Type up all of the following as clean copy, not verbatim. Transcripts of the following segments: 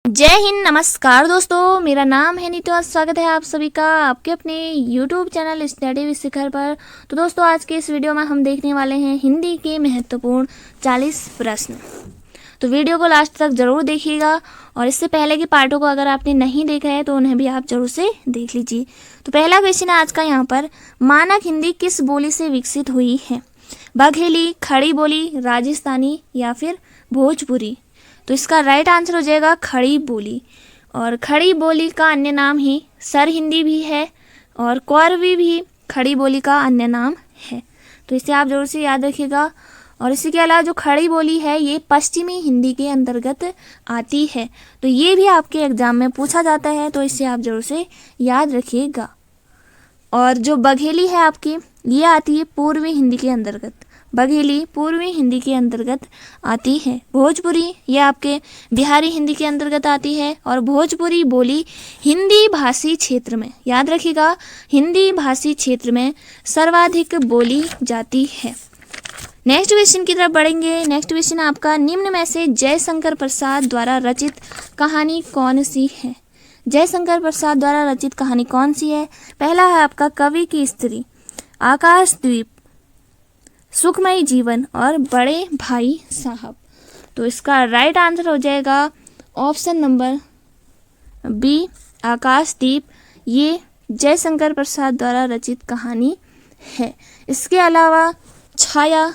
जय हिंद, नमस्कार दोस्तों। मेरा नाम है नीतू और स्वागत है आप सभी का आपके अपने YouTube चैनल स्टडी विद शिखर पर। तो दोस्तों, आज के इस वीडियो में हम देखने वाले हैं हिंदी के महत्वपूर्ण 40 प्रश्न। तो वीडियो को लास्ट तक ज़रूर देखिएगा और इससे पहले के पार्टों को अगर आपने नहीं देखा है तो उन्हें भी आप जरूर से देख लीजिए। तो पहला क्वेश्चन है आज का यहाँ पर, मानक हिंदी किस बोली से विकसित हुई है? बघेली, खड़ी बोली, राजस्थानी या फिर भोजपुरी? तो इसका राइट आंसर हो जाएगा खड़ी बोली। और खड़ी बोली का अन्य नाम ही सर हिंदी भी है और कौरवी भी खड़ी बोली का अन्य नाम है। तो इसे आप जरूर से याद रखिएगा। और इसी के अलावा जो खड़ी बोली है ये पश्चिमी हिंदी के अंतर्गत आती है। तो ये भी आपके एग्जाम में पूछा जाता है, तो इसे आप जरूर से याद रखिएगा। और जो बघेली है आपकी, ये आती है पूर्वी हिंदी के अंतर्गत। बघेली पूर्वी हिंदी के अंतर्गत आती है। भोजपुरी ये आपके बिहारी हिंदी के अंतर्गत आती है। और भोजपुरी बोली हिंदी भाषी क्षेत्र में, याद रखिएगा, हिंदी भाषी क्षेत्र में सर्वाधिक बोली जाती है। नेक्स्ट क्वेश्चन की तरफ बढ़ेंगे। नेक्स्ट क्वेश्चन आपका, निम्न में से जयशंकर प्रसाद द्वारा रचित कहानी कौन सी है? जयशंकर प्रसाद द्वारा रचित कहानी कौन सी है? पहला है आपका कवि की स्त्री, आकाशद्वीप, सुखमयी जीवन और बड़े भाई साहब। तो इसका राइट आंसर हो जाएगा ऑप्शन नंबर बी, आकाशदीप। ये जयशंकर प्रसाद द्वारा रचित कहानी है। इसके अलावा छाया,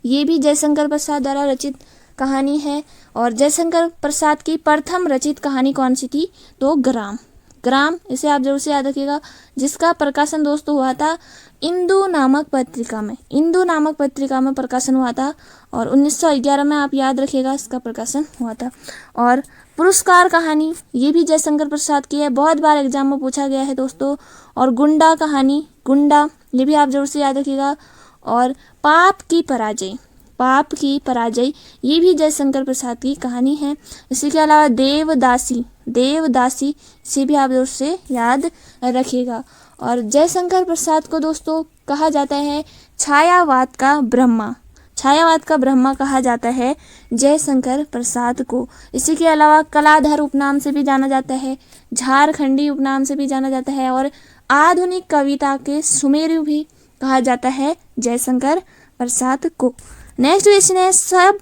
ये भी जयशंकर प्रसाद द्वारा रचित कहानी है। और जयशंकर प्रसाद की प्रथम रचित कहानी कौन सी थी? तो ग्राम। ग्राम, इसे आप जरूर से याद रखिएगा, जिसका प्रकाशन दोस्तों हुआ था इंदु नामक पत्रिका में। इंदु नामक पत्रिका में प्रकाशन हुआ था और 1911 में, आप याद रखिएगा, इसका प्रकाशन हुआ था। और पुरस्कार कहानी ये भी जयशंकर प्रसाद की है, बहुत बार एग्जाम में पूछा गया है दोस्तों। और गुंडा कहानी, गुंडा, ये भी आप जरूर से याद रखिएगा। और पाप की पराजय, पाप की पराजय, ये भी जयशंकर प्रसाद की कहानी है। इसी के अलावा देवदासी, देवदासी, इसे भी आप जरूर से याद रखिएगा। और जयशंकर प्रसाद को दोस्तों कहा जाता है छायावाद का ब्रह्मा। छायावाद का ब्रह्मा कहा जाता है जयशंकर प्रसाद को। इसी के अलावा कलाधर उपनाम से भी जाना जाता है, झारखंडी उपनाम से भी जाना जाता है और आधुनिक कविता के सुमेरु भी कहा जाता है जयशंकर प्रसाद को। नेक्स्ट क्वेश्चन है, सब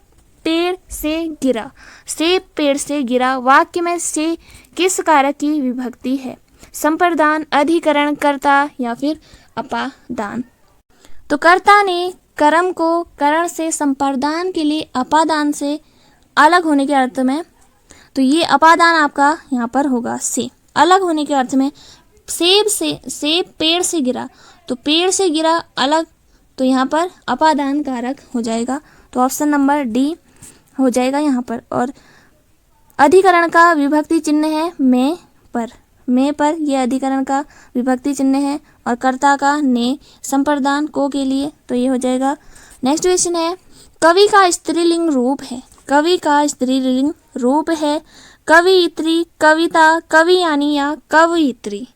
पेड़ से गिरा। सेब पेड़ से गिरा वाक्य में से किस कारक की विभक्ति है? संप्रदान, अधिकरण, कर्ता या फिर अपादान? तो कर्ता ने कर्म को करण से संप्रदान के लिए अपादान से अलग होने के अर्थ में, तो ये अपादान आपका यहाँ पर होगा से, अलग होने के अर्थ में। सेब से, सेब पेड़ से गिरा, तो पेड़ से गिरा अलग, तो यहाँ पर अपादान कारक हो जाएगा। तो ऑप्शन नंबर डी हो जाएगा यहाँ पर। और अधिकरण का विभक्ति चिन्ह है में पर, में पर यह अधिकरण का विभक्ति चिन्ह है। और कर्ता का ने, संप्रदान को के लिए, तो ये हो जाएगा। नेक्स्ट क्वेश्चन है, कवि का स्त्रीलिंग रूप है। कवि का स्त्रीलिंग रूप है कवियत्री, कविता, कवियानी या कवयित्री।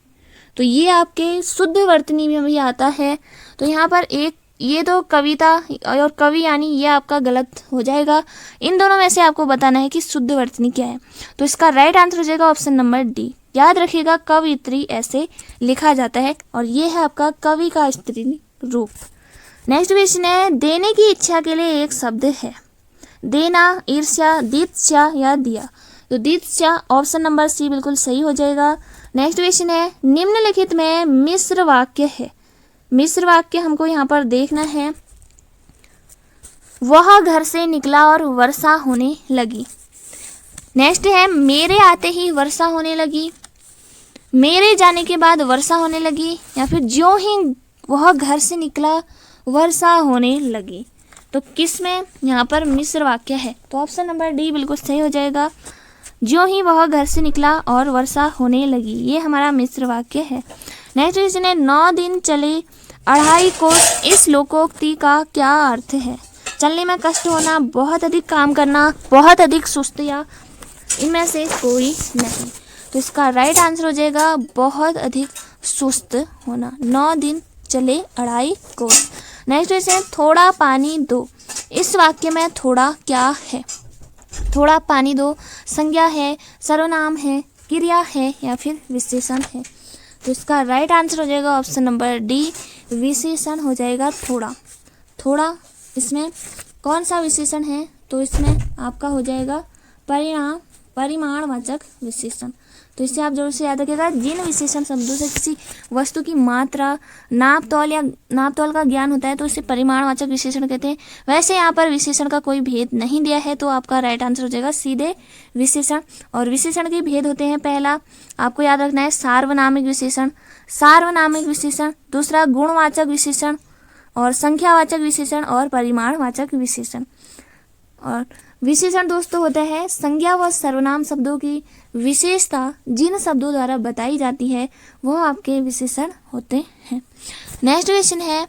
तो ये आपके शुद्ध वर्तनी में भी आता है। तो यहाँ पर एक, ये तो कविता और कवियानी, ये आपका गलत हो जाएगा। इन दोनों में से आपको बताना है कि शुद्ध वर्तनी क्या है। तो इसका राइट आंसर हो जाएगा ऑप्शन नंबर डी। याद रखिएगा, कवियत्री ऐसे लिखा जाता है और ये है आपका कवि का स्त्रीलिंग रूप। नेक्स्ट क्वेश्चन है, देने की इच्छा के लिए एक शब्द है। देना, ईर्ष्या, दीक्षा या दिया। तो दीक्षा, ऑप्शन नंबर सी बिल्कुल सही हो जाएगा। नेक्स्ट क्वेश्चन है, निम्नलिखित में मिश्र वाक्य है। मिश्र वाक्य हमको यहाँ पर देखना है। वह घर से निकला और वर्षा होने लगी। नेक्स्ट है, मेरे आते ही वर्षा होने लगी, मेरे जाने के बाद वर्षा होने लगी, या फिर ज्यों ही वह घर से निकला वर्षा होने लगी। तो किस में यहाँ पर मिश्र वाक्य है? तो ऑप्शन नंबर डी बिल्कुल सही हो जाएगा। ज्यों ही वह घर से निकला और वर्षा होने लगी, ये हमारा मिश्र वाक्य है। नेक्स्ट क्वेश्चन है, 9 दिन चले 2.5 कोस, इस लोकोक्ति का क्या अर्थ है? चलने में कष्ट होना, बहुत अधिक काम करना, बहुत अधिक सुस्त, या इनमें से कोई नहीं। तो इसका राइट आंसर हो जाएगा बहुत अधिक सुस्त होना। 9 दिन चले 2.5 कोस। नेक्स्ट क्वेश्चन, थोड़ा पानी दो, इस वाक्य में थोड़ा क्या है? थोड़ा पानी दो संज्ञा है, सर्वनाम है, क्रिया है या फिर विशेषण है। तो इसका राइट आंसर हो जाएगा ऑप्शन नंबर डी, विशेषण हो जाएगा थोड़ा। थोड़ा इसमें कौन सा विशेषण है? तो इसमें आपका हो जाएगा परिमाणवाचक विशेषण। तो इससे आप जरूर से याद रखिएगा, जिन विशेषण शब्दों से किसी वस्तु की मात्रा, नापतोल या नापतोल का ज्ञान होता है तो इसे परिमाणवाचक विशेषण कहते हैं। वैसे यहाँ पर विशेषण का कोई भेद नहीं दिया है, तो आपका राइट आंसर हो जाएगा सीधे विशेषण। और विशेषण के भेद होते हैं, पहला आपको याद रखना है सार्वनामिक विशेषण, सार्वनामिक विशेषण, दूसरा गुणवाचक विशेषण और संख्यावाचक विशेषण और परिमाणवाचक विशेषण। और विशेषण दोस्तों होता है संज्ञा व सर्वनाम शब्दों की विशेषता जिन शब्दों द्वारा बताई जाती है वह आपके विशेषण होते हैं। नेक्स्ट क्वेश्चन है,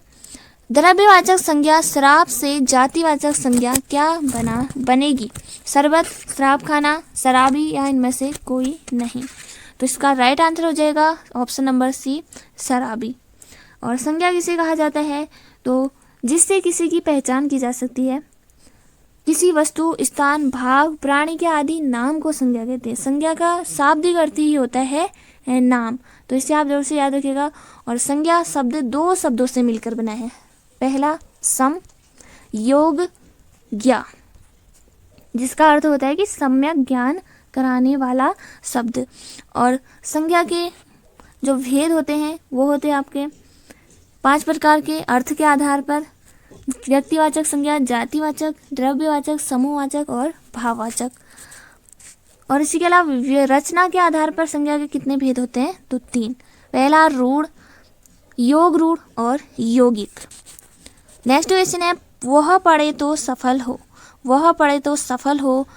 द्रव्यवाचक संज्ञा शराब से जातिवाचक संज्ञा क्या बनेगी? शरबत, शराब खाना, शराबी या इनमें से कोई नहीं। तो इसका राइट आंसर हो जाएगा ऑप्शन नंबर सी, शराबी। और संज्ञा किसे कहा जाता है? तो जिससे किसी की पहचान की जा सकती है, किसी वस्तु, स्थान, भाव, प्राणी के आदि नाम को संज्ञा कहते हैं। संज्ञा का शाब्दिक अर्थ ही होता है नाम। तो इसे आप जरूर से याद रखिएगा। और संज्ञा शब्द दो शब्दों से मिलकर बना है, पहला सम, योग, ज्ञा, जिसका अर्थ होता है कि सम्यक ज्ञान कराने वाला शब्द। और संज्ञा के जो भेद होते हैं वो होते हैं आपके 5 प्रकार के, अर्थ के आधार पर व्यक्तिवाचक संज्ञा, जातिवाचक, द्रव्यवाचक, समूहवाचक और भाववाचक। और इसी के अलावा रचना के आधार पर संज्ञा के कितने भेद होते हैं? तो 3, पहला रूढ़, योग रूढ़ और यौगिक। नेक्स्ट क्वेश्चन है, वह पढ़े तो सफल हो, वह पढ़े तो सफल हो,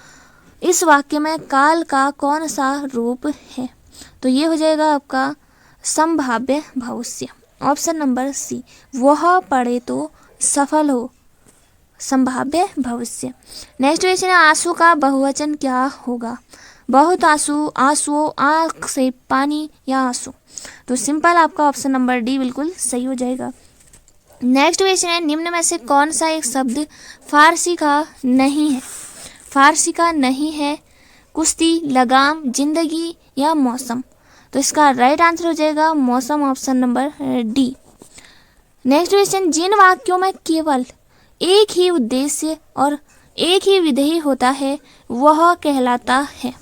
इस वाक्य में काल का कौन सा रूप है? तो ये हो जाएगा आपका संभाव्य भविष्य, ऑप्शन नंबर सी, वह पढ़े तो सफल हो, संभाव्य भविष्य। नेक्स्ट क्वेश्चन है, आंसू का बहुवचन क्या होगा? बहुत आंसू, आंसुओं, आंख से पानी या आंसू। तो सिंपल आपका ऑप्शन नंबर डी बिल्कुल सही हो जाएगा। नेक्स्ट क्वेश्चन है, निम्न में से कौन सा एक शब्द फारसी का नहीं है? फारसी का नहीं है, कुश्ती, लगाम, जिंदगी या मौसम। तो इसका राइट आंसर हो जाएगा मौसम, option number D. Next question, जिन वाक्यों में केवल एक ही उद्देश्य और एक ही विधेय होता है वह कहलाता है।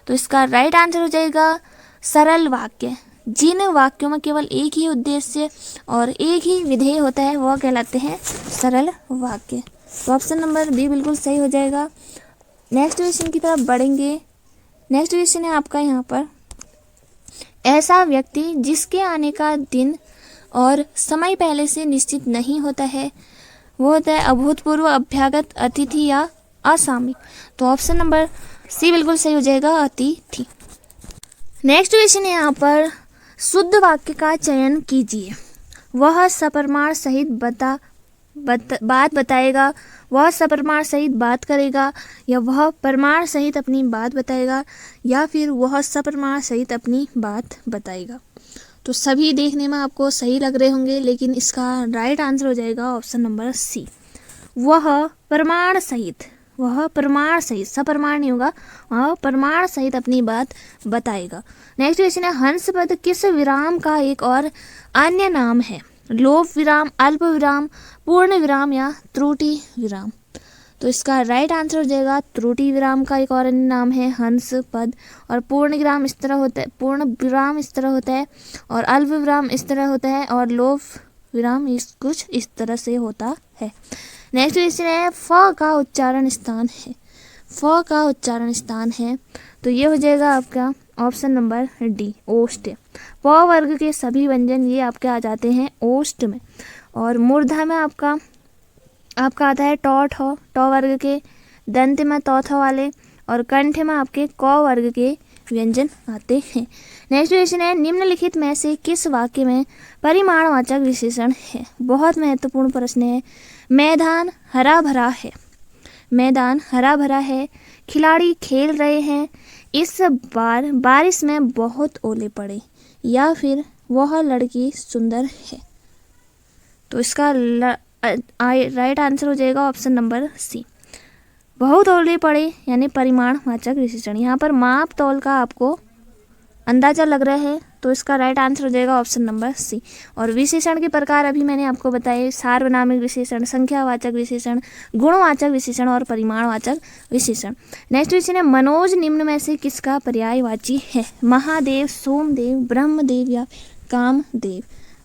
तो इसका राइट आंसर हो जाएगा सरल वाक्य। जिन वाक्यों में केवल एक ही उद्देश्य और एक ही विधेय होता है वह कहलाते हैं सरल वाक्य। तो ऑप्शन नंबर बी बिल्कुल सही हो जाएगा। नेक्स्ट क्वेश्चन की तरफ बढ़ेंगे। नेक्स्ट क्वेश्चन है आपका यहाँ पर, ऐसा व्यक्ति जिसके आने का दिन और समय पहले से निश्चित नहीं होता है वो होता है अभूतपूर्व, अभ्यागत, अतिथि या असामयिक। तो ऑप्शन नंबर सी बिल्कुल सही हो जाएगा, अतिथि। नेक्स्ट क्वेश्चन है यहाँ पर, शुद्ध वाक्य का चयन कीजिए। वह सप्रमाण सहित बात बताएगा, वह सप्रमाण सहित बात करेगा, या वह प्रमाण सहित अपनी बात बताएगा, या फिर वह सप्रमाण सहित अपनी बात बताएगा। तो सभी देखने में आपको सही लग रहे होंगे, लेकिन इसका राइट आंसर हो जाएगा ऑप्शन नंबर सी, वह प्रमाण सहित, वह प्रमाण सहित, सप्रमाण नहीं होगा, वह प्रमाण सहित अपनी बात बताएगा। नेक्स्ट क्वेश्चन है, हंस पद किस विराम का एक और अन्य नाम है? लोप विराम, अल्प विराम, पूर्ण विराम या त्रुटि विराम। तो इसका राइट आंसर हो जाएगा त्रुटि विराम का एक और अन्य नाम है हंस पद। और पूर्ण विराम इस तरह होता है, पूर्ण विराम इस तरह होता है, और अल्प विराम इस तरह होता है, और लोप विराम कुछ इस तरह से होता है। नेक्स्ट क्वेश्चन है, फ का उच्चारण स्थान है, फ का उच्चारण स्थान है। तो ये हो जाएगा आपका ऑप्शन नंबर डी, ओष्ठ। प वर्ग के सभी व्यंजन ये आपके आ जाते हैं ओष्ठ में। और मूर्धा में आपका आता है टॉ ठो, टॉ वर्ग के, दंत में तौथा वाले, और कंठ में आपके क वर्ग के व्यंजन आते हैं। नेक्स्ट क्वेश्चन है, निम्नलिखित में से किस वाक्य में परिमाणवाचक विशेषण है? बहुत महत्वपूर्ण प्रश्न है। मैदान हरा भरा है, मैदान हरा भरा है, खिलाड़ी खेल रहे हैं, इस बार बारिश में बहुत ओले पड़े, या फिर वह लड़की सुंदर है। तो इसका राइट आंसर हो जाएगा ऑप्शन नंबर सी, बहुतौले पड़े यानी परिमाणवाचक विशेषण। यहाँ पर माप तौल का आपको अंदाजा लग रहा है, तो इसका राइट आंसर हो जाएगा ऑप्शन नंबर सी। और विशेषण के प्रकार अभी मैंने आपको बताए, सार्वनामिक विशेषण, संख्यावाचक विशेषण, गुणवाचक विशेषण और परिमाणवाचक विशेषण। नेक्स्ट क्वेश्चन है, मनोज निम्न में से किसका पर्यायवाची है? महादेव, सोमदेव, ब्रह्मदेव या कामदेव।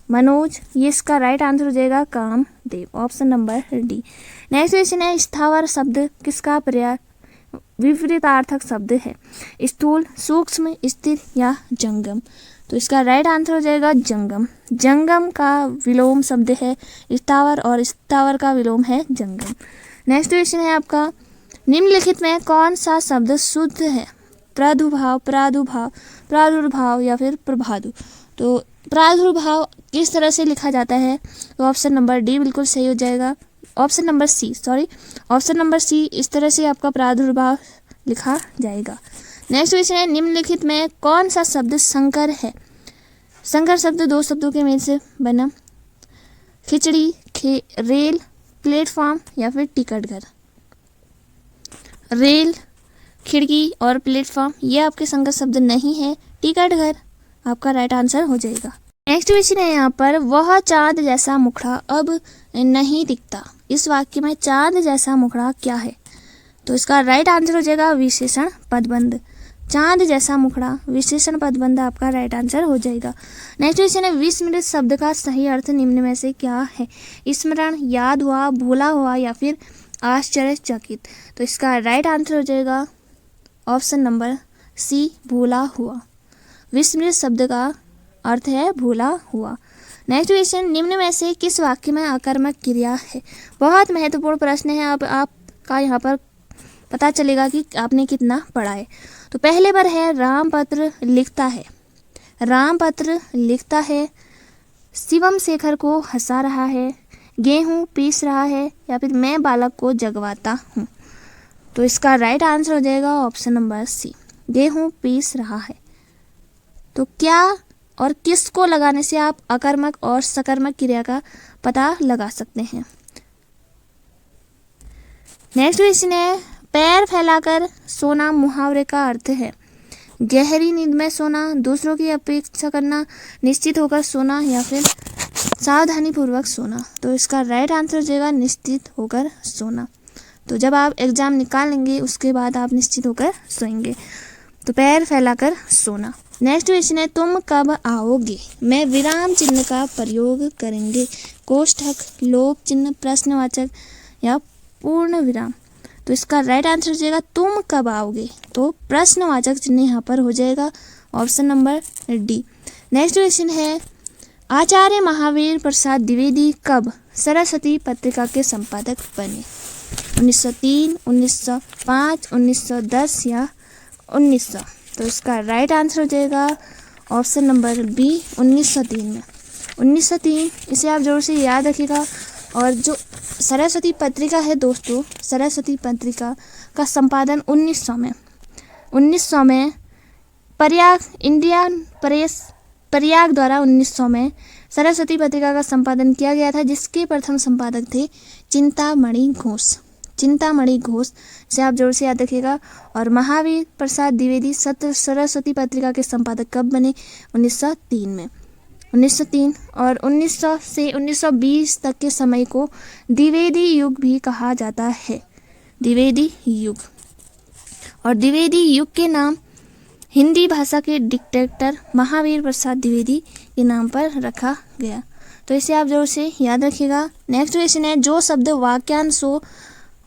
मनोज, ये इसका राइट आंसर हो जाएगा Kamdev, option number D. Next question है, स्थावर शब्द किसका पर्याय विपरीतार्थक शब्द है? स्थूल, सूक्ष्म, स्थिर या जंगम। तो इसका राइट आंसर हो जाएगा जंगम। जंगम का विलोम शब्द है स्थावर और स्थावर का विलोम है जंगम। नेक्स्ट क्वेश्चन है आपका, निम्नलिखित में कौन सा शब्द शुद्ध है? प्रादुर्भाव, प्रादुर्भाव, प्रादुर्भाव या फिर प्रभादु। तो प्रादुर्भाव किस तरह से लिखा जाता है? तो ऑप्शन नंबर डी बिल्कुल सही हो जाएगा। ऑप्शन नंबर सी, इस तरह से आपका प्रादुर्भाव लिखा जाएगा। नेक्स्ट क्वेश्चन है, निम्नलिखित में कौन सा शब्द संकर है? संकर शब्द दो शब्दों के मेल से बना। खिचड़ी, रेल, प्लेटफॉर्म या फिर टिकट घर। रेल, खिड़की और प्लेटफॉर्म ये आपके संकर शब्द नहीं है। टिकट घर आपका राइट आंसर हो जाएगा। नेक्स्ट क्वेश्चन है यहाँ पर, वह चांद जैसा मुखड़ा अब नहीं दिखता। इस वाक्य में चांद जैसा मुखड़ा क्या है? तो इसका राइट आंसर हो जाएगा विशेषण पदबंध। चांद जैसा मुखड़ा विशेषण पदबंध आपका राइट आंसर हो जाएगा। नेक्स्ट क्वेश्चन है, विस्मृत शब्द का सही अर्थ निम्न में से क्या है? स्मरण, याद हुआ, भूला हुआ या फिर आश्चर्यचकित। तो इसका राइट आंसर हो जाएगा ऑप्शन नंबर सी, भूला हुआ। विस्मृत शब्द का अर्थ है भूला हुआ। नेक्स्ट क्वेश्चन, निम्न में से किस वाक्य में आकर्मक क्रिया है? बहुत महत्वपूर्ण प्रश्न है। अब आपका यहाँ पर पता चलेगा कि आपने कितना पढ़ा है। तो पहले पर है, रामपत्र लिखता है। रामपत्र लिखता है, शिवम शेखर को हंसा रहा है, गेहूँ पीस रहा है या फिर मैं बालक को जगवाता हूँ। तो इसका राइट आंसर हो जाएगा ऑप्शन नंबर सी, गेहूँ पीस रहा है। तो क्या और किसको लगाने से आप अकर्मक और सकर्मक क्रिया का पता लगा सकते हैं? नेक्स्ट क्वेश्चन है, पैर फैलाकर सोना मुहावरे का अर्थ है गहरी नींद में सोना, दूसरों की अपेक्षा करना, निश्चित होकर सोना या फिर सावधानी पूर्वक सोना। तो इसका राइट आंसर हो जाएगा निश्चित होकर सोना। तो जब आप एग्जाम निकालेंगे उसके बाद आप निश्चित होकर सोएंगे। तो पैर फैलाकर सोना। नेक्स्ट क्वेश्चन है, तुम कब आओगे में विराम चिन्ह का प्रयोग करेंगे? कोष्ठक, लोप चिन्ह, प्रश्नवाचक या पूर्ण विराम। तो इसका राइट आंसर हो जाएगा तुम कब आओगे। तो प्रश्नवाचक चिन्ह यहाँ पर हो जाएगा option number D. Next question है, आचार्य महावीर प्रसाद द्विवेदी कब सरस्वती पत्रिका के संपादक बने? 1903, 1905, 1910 या 1900। तो इसका राइट आंसर हो जाएगा ऑप्शन नंबर बी, 1903 में। 1903 इसे आप जरूर से याद रखिएगा। और जो सरस्वती पत्रिका है दोस्तों, सरस्वती पत्रिका का संपादन 1900 में इंडियन प्रेस प्रयाग द्वारा 1900 में सरस्वती पत्रिका का संपादन किया गया था, जिसके प्रथम संपादक थे चिंतामणि घोष। चिंतामणि घोष से आप जरूर से याद रखिएगा। और महावीर प्रसाद द्विवेदी सरस्वती पत्रिका के संपादक कब बने? 1903 में। 1903 और 1900 से 1920 तक के समय को द्विवेदी युग भी कहा जाता है। द्विवेदी युग। और द्विवेदी युग के नाम हिंदी भाषा के डिक्टेटर महावीर प्रसाद द्विवेदी के नाम पर रखा गया। तो इसे आप जरूर से याद रखिएगा। नेक्स्ट क्वेश्चन है, जो शब्द वाक्यांशों,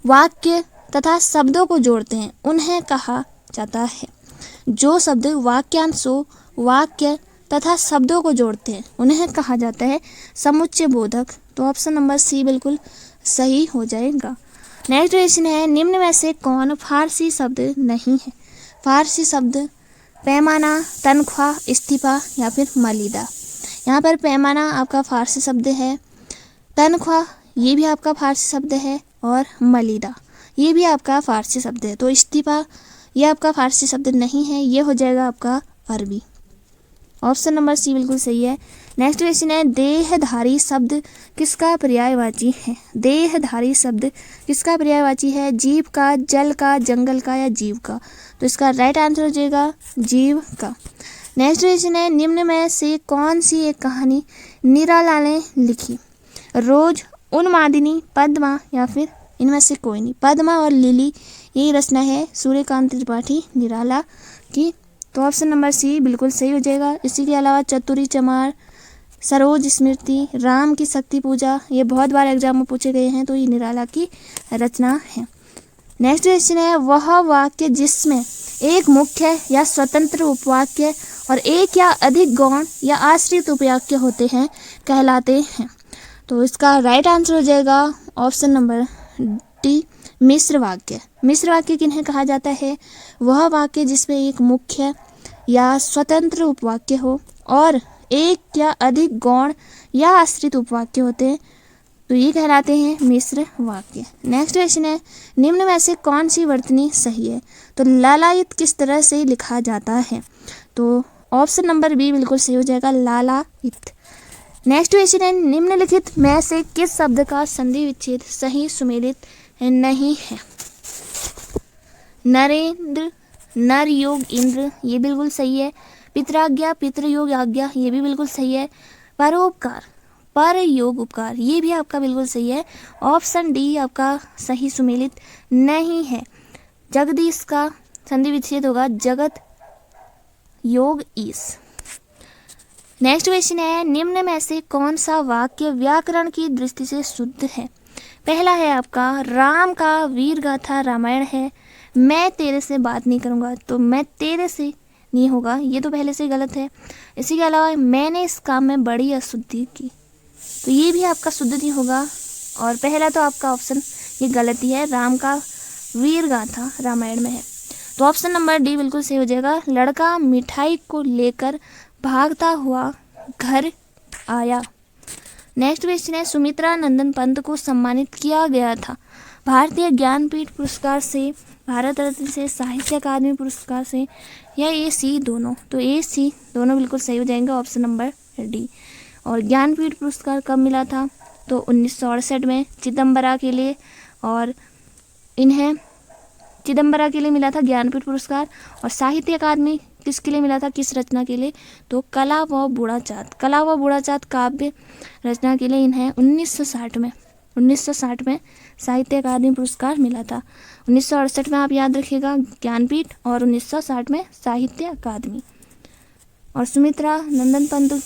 वाक्य तथा शब्दों को जोड़ते हैं उन्हें कहा जाता है? जो शब्द वाक्यांशों, वाक्य तथा शब्दों को जोड़ते हैं उन्हें कहा जाता है समुच्चय बोधक। तो ऑप्शन नंबर सी बिल्कुल सही हो जाएगा। नेक्स्ट क्वेश्चन है, निम्न में से कौन फारसी शब्द नहीं है? फारसी शब्द पैमाना, तनख्वाह, इस्तीफा या फिर मलिदा। यहाँ पर पैमाना आपका फारसी शब्द है, तनख्वाह ये भी आपका फारसी शब्द है और मलिदा ये भी आपका फारसी शब्द है। तो इस्तीफा ये आपका फारसी शब्द नहीं है, ये हो जाएगा आपका अरबी। ऑप्शन नंबर सी बिल्कुल सही है। नेक्स्ट क्वेश्चन है, देहधारी शब्द किसका पर्यायवाची है? देहधारी शब्द किसका पर्यायवाची है? जीव का, जल का, जंगल का या जीव का? तो इसका राइट आंसर हो जाएगा जीव का। नेक्स्ट क्वेश्चन है, निम्न में से कौन सी एक कहानी निराला ने लिखी? रोज, उन्मादिनी, पद्मा या फिर इनमें से कोई नहीं। पद्मा और लिली यही रचना है सूर्यकांत त्रिपाठी निराला की। तो ऑप्शन नंबर सी बिल्कुल सही हो जाएगा। इसी के अलावा चतुरी चमार, सरोज स्मृति, राम की शक्ति पूजा, ये बहुत बार एग्जाम में पूछे गए हैं, तो ये निराला की रचना है। नेक्स्ट क्वेश्चन है, वह वाक्य जिसमें एक मुख्य या स्वतंत्र उपवाक्य और एक या अधिक गौण या आश्रित उपवाक्य होते हैं कहलाते हैं? तो इसका राइट आंसर हो जाएगा ऑप्शन नंबर डी, मिश्र वाक्य। मिश्र वाक्य किन्हें कहा जाता है? वह वाक्य जिसमें एक मुख्य या स्वतंत्र उपवाक्य हो और एक या अधिक गौण या आश्रित उपवाक्य होते हैं, तो ये कहलाते हैं मिश्र वाक्य। नेक्स्ट क्वेश्चन है, निम्न में से कौन सी वर्तनी सही है? तो लालायित किस तरह से लिखा जाता है? तो ऑप्शन नंबर बी बिल्कुल सही हो जाएगा, लालायित। नेक्स्ट क्वेश्चन है, निम्नलिखित में से किस शब्द का संधि विच्छेद सही सुमेलित नहीं है? नरेंद्र, नर योग इंद्र, ये बिल्कुल सही है। पितराज्ञा, पितृयोग आज्ञा, ये भी बिल्कुल सही है। परोपकार, पर योग उपकार, ये भी आपका बिल्कुल सही है। ऑप्शन डी आपका सही सुमेलित नहीं है। जगदीश का संधि विच्छेद होगा जगत योग ईश। नेक्स्ट क्वेश्चन है, निम्न में से कौन सा वाक्य व्याकरण की दृष्टि से शुद्ध है? पहला है आपका, राम का वीर गाथा रामायण है। मैं तेरे से बात नहीं करूँगा, तो मैं तेरे से नहीं होगा, ये तो पहले से गलत है। इसी के अलावा मैंने इस काम में बड़ी अशुद्धि की, तो ये भी आपका शुद्ध नहीं होगा। और पहला तो आपका ऑप्शन ये गलत ही है, राम का वीर गाथा रामायण में है। तो ऑप्शन नंबर डी बिल्कुल सही हो जाएगा। लड़का मिठाई को लेकर भागता हुआ घर आया। नेक्स्ट क्वेश्चन है, सुमित्रा नंदन पंत को सम्मानित किया गया था भारतीय ज्ञानपीठ पुरस्कार से, भारत रत्न से, साहित्य अकादमी पुरस्कार से या ए सी दोनों? तो ए सी दोनों बिल्कुल सही हो जाएंगे, ऑप्शन नंबर डी। और ज्ञानपीठ पुरस्कार कब मिला था? तो 1968 में चिदम्बरा के लिए, और इन्हें चिदम्बरा के लिए मिला था ज्ञानपीठ पुरस्कार। और साहित्य अकादमी किसके लिए मिला था, किस रचना के लिए? तो कला व बूढ़ाचाँद, कला व बूढ़ाचाँद काव्य रचना के लिए इन्हें 1960 में साहित्य अकादमी पुरस्कार मिला था। 1968 में आप याद रखिएगा ज्ञानपीठ, और 1960 में साहित्य अकादमी। और सुमित्रा नंदन पंत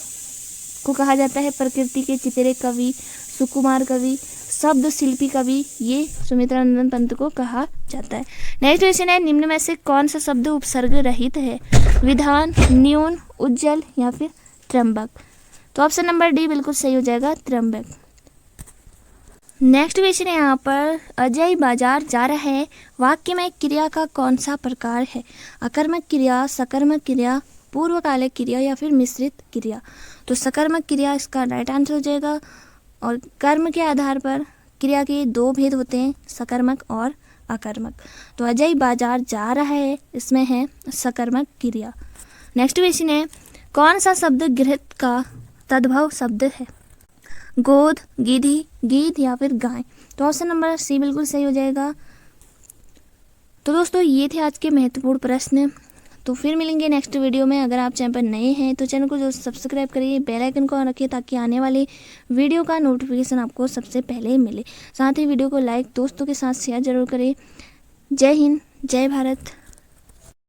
को कहा जाता है प्रकृति के चितरे कवि, सुकुमार कवि, शब्द शिल्पी कवि, ये सुमित्रा नंदन पंत को कहा जाता है। नेक्स्ट क्वेश्चन है, निम्न में से कौन सा शब्द उपसर्ग रहित है? विधान, न्यून, उज्जवल या फिर त्र्यंबक? तो ऑप्शन नंबर डी बिल्कुल सही हो जाएगा, त्र्यंबक। नेक्स्ट क्वेश्चन है यहाँ पर, अजय बाजार जा रहा है, वाक्य में क्रिया का कौन सा प्रकार है? अकर्मक क्रिया, सकर्मक क्रिया, पूर्वकालिक क्रिया या फिर मिश्रित क्रिया? तो सकर्मक क्रिया इसका राइट आंसर हो जाएगा। और कर्म के आधार पर क्रिया के दो भेद होते हैं, सकर्मक और अकर्मक। तो अजय बाजार जा रहा है, इसमें है सकर्मक क्रिया। नेक्स्ट क्वेश्चन है, कौन सा शब्द गृहस्थ का तद्भव शब्द है? गोद, गिधी, गीत या फिर गाय? तो ऑप्शन नंबर सी बिल्कुल सही हो जाएगा। तो दोस्तों ये थे आज के महत्वपूर्ण प्रश्न। तो फिर मिलेंगे नेक्स्ट वीडियो में। अगर आप चैनल पर नए हैं तो चैनल को जो सब्सक्राइब करिए, बेल आइकन को ऑन रखिए ताकि आने वाली वीडियो का नोटिफिकेशन आपको सबसे पहले मिले। साथ ही वीडियो को लाइक, दोस्तों के साथ शेयर जरूर करें। जय हिंद, जय भारत।